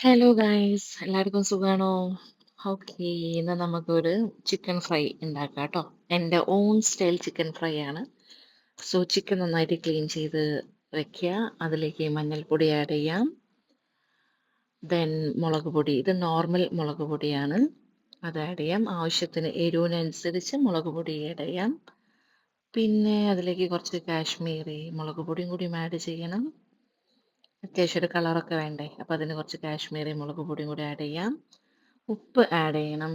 Hello guys, എല്ലാവർക്കും സുഖാണോ? Okay, ഇന്ന് നമുക്കൊരു ചിക്കൻ ഫ്രൈ ഉണ്ടാക്കാം കേട്ടോ. എൻ്റെ ഓൺ സ്റ്റൈൽ ചിക്കൻ ഫ്രൈ ആണ്. സോ ചിക്കൻ നന്നായിട്ട് ക്ലീൻ ചെയ്ത് വെക്കുക. അതിലേക്ക് മഞ്ഞൾപ്പൊടി ആഡ് ചെയ്യാം. ദെൻ മുളക് പൊടി, ഇത് നോർമൽ മുളക് പൊടിയാണ്, അത് ആഡ് ചെയ്യാം. ആവശ്യത്തിന് എരിവിനനുസരിച്ച് മുളക് പൊടി ആഡ് ചെയ്യാം. പിന്നെ അതിലേക്ക് കുറച്ച് കാശ്മീരി മുളക് പൊടിയും കൂടി ആഡ് ചെയ്യണം. അത്യാവശ്യം ഒരു കളറൊക്കെ വേണ്ടേ, അപ്പോൾ അതിന് കുറച്ച് കാശ്മീരി മുളക് പൊടിയും കൂടി ആഡ് ചെയ്യാം. ഉപ്പ് ആഡ് ചെയ്യണം.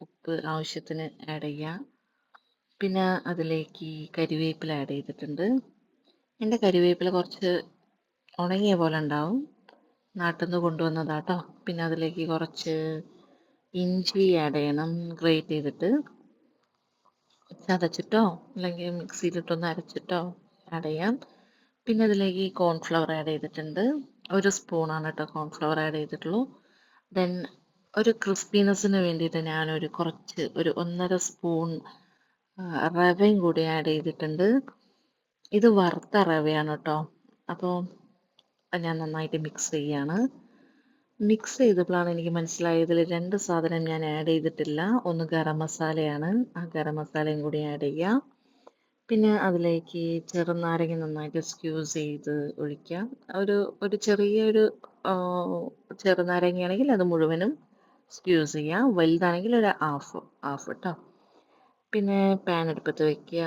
ഉപ്പ് ആവശ്യത്തിന് ആഡ് ചെയ്യാം. പിന്നെ അതിലേക്ക് കരിവേപ്പില ആഡ് ചെയ്തിട്ടുണ്ട്. എൻ്റെ കരിവേപ്പില കുറച്ച് ഉണങ്ങിയ പോലെ ഉണ്ടാവും, നാട്ടിൽ നിന്ന് കൊണ്ടുവന്നതാട്ടോ. പിന്നെ അതിലേക്ക് കുറച്ച് ഇഞ്ചി ആഡ് ചെയ്യണം, ഗ്രേറ്റ് ചെയ്തിട്ട് ചതച്ചിട്ടോ അല്ലെങ്കിൽ മിക്സിയിലിട്ടൊന്ന് അരച്ചിട്ടോ ആഡ് ചെയ്യാം. പിന്നെ അതിലേക്ക് കോൺഫ്ലവർ ആഡ് ചെയ്തിട്ടുണ്ട്. ഒരു സ്പൂണാണ് കേട്ടോ കോൺഫ്ലവർ ആഡ് ചെയ്തിട്ടുള്ളൂ. ദെൻ ഒരു ക്രിസ്പിനെസ്സിന് വേണ്ടിയിട്ട് ഞാനൊരു കുറച്ച് ഒരു 1.5 സ്പൂൺ റവയും കൂടി ആഡ് ചെയ്തിട്ടുണ്ട്. ഇത് വറുത്ത റവയാണ് കേട്ടോ. അപ്പോൾ ഞാൻ നന്നായിട്ട് മിക്സ് ചെയ്യാണ്. മിക്സ് ചെയ്തപ്പോഴാണ് എനിക്ക് മനസ്സിലായതിൽ 2 സാധനം ഞാൻ ആഡ് ചെയ്തിട്ടില്ല. ഒന്ന് ഗരം മസാലയാണ്, ആ ഗരം മസാലയും കൂടി ആഡ് ചെയ്യാം. പിന്നെ അതിലേക്ക് ചെറുനാരങ്ങ നന്നായിട്ട് സ്ക്യൂസ് ചെയ്ത് ഒഴിക്കാം. ഒരു ഒരു ചെറിയൊരു ചെറുനാരങ്ങയാണെങ്കിൽ അത് മുഴുവനും സ്ക്യൂസ് ചെയ്യാം. വലുതാണെങ്കിൽ ഒരു ഹാഫ് കേട്ടോ. പിന്നെ പാൻ അടുപ്പത്ത് വയ്ക്കുക.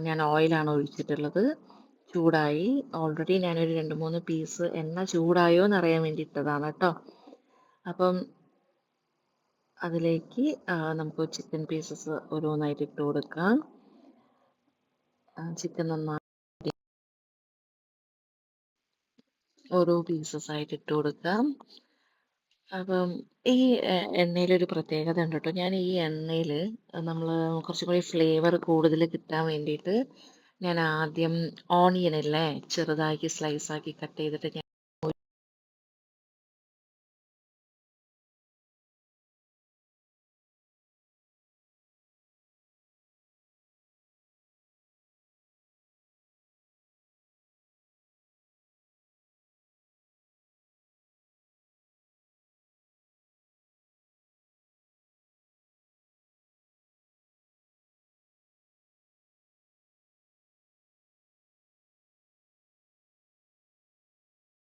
ഞാൻ ഓയിലാണ് ഒഴിച്ചിട്ടുള്ളത്. ചൂടായി. ഓൾറെഡി ഞാനൊരു 2-3 പീസ് എണ്ണ ചൂടായോ എന്നറിയാൻ വേണ്ടി ഇട്ടതാണ് കേട്ടോ. അപ്പം അതിലേക്ക് നമുക്ക് ചിക്കൻ പീസസ് ഓരോന്നായിട്ട് ഇട്ട് കൊടുക്കാം. ചിക്കൻ നന്നായി ഓരോ പീസസ് ആയിട്ട് ഇട്ട് കൊടുക്കാം. അപ്പം ഈ എണ്ണയിലൊരു പ്രത്യേകത ഉണ്ട് കേട്ടോ. ഞാൻ ഈ എണ്ണയിൽ നമ്മൾ കുറച്ചും കൂടി ഫ്ലേവർ കൂടുതൽ കിട്ടാൻ വേണ്ടിയിട്ട് ഞാൻ ആദ്യം ഓണിയൻ ഇല്ലേ, ചെറുതാക്കി സ്ലൈസാക്കി കട്ട് ചെയ്തിട്ട്